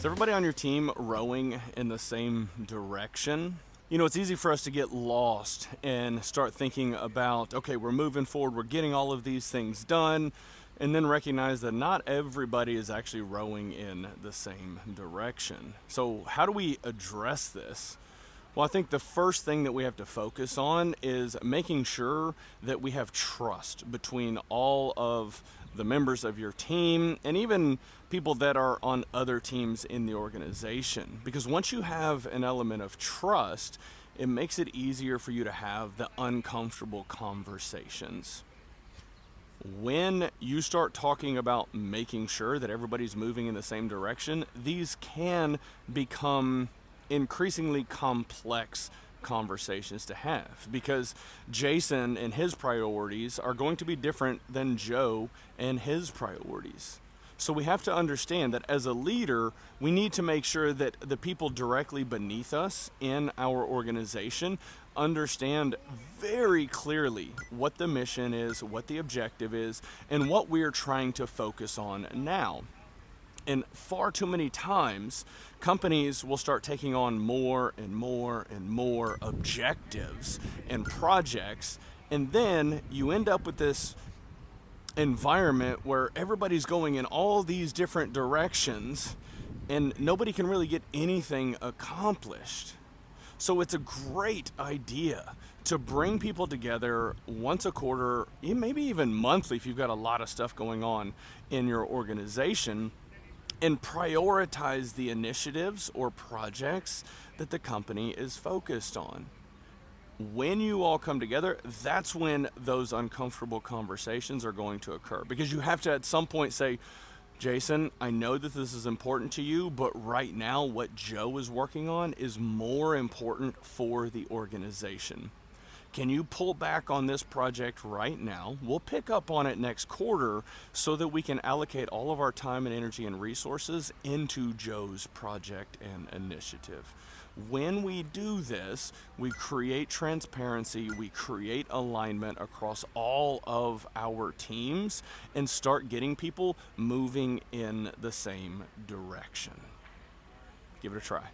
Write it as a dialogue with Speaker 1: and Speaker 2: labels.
Speaker 1: Is everybody on your team rowing in the same direction? You know, it's easy for us to get lost and start thinking about, okay, we're moving forward, we're getting all of these things done, and then recognize that not everybody is actually rowing in the same direction. So, how do we address this? Well, I think the first thing that we have to focus on is making sure that we have trust between all of the members of your team and even people that are on other teams in the organization. Because once you have an element of trust, it makes it easier for you to have the uncomfortable conversations. When you start talking about making sure that everybody's moving in the same direction, these can become increasingly complex conversations to have, because Jason and his priorities are going to be different than Joe and his priorities. So we have to understand that as a leader, we need to make sure that the people directly beneath us in our organization understand very clearly what the mission is, what the objective is, and what we're trying to focus on now. And far too many times, companies will start taking on more and more and more objectives and projects, and then you end up with this environment where everybody's going in all these different directions and nobody can really get anything accomplished. So it's a great idea to bring people together once a quarter, maybe even monthly if you've got a lot of stuff going on in your organization, and prioritize the initiatives or projects that the company is focused on. When you all come together, that's when those uncomfortable conversations are going to occur, because you have to at some point say, Jason, I know that this is important to you, but right now what Joe is working on is more important for the organization. Can you pull back on this project right now? We'll pick up on it next quarter so that we can allocate all of our time and energy and resources into Joe's project and initiative. When we do this, we create transparency, we create alignment across all of our teams, and start getting people moving in the same direction. Give it a try.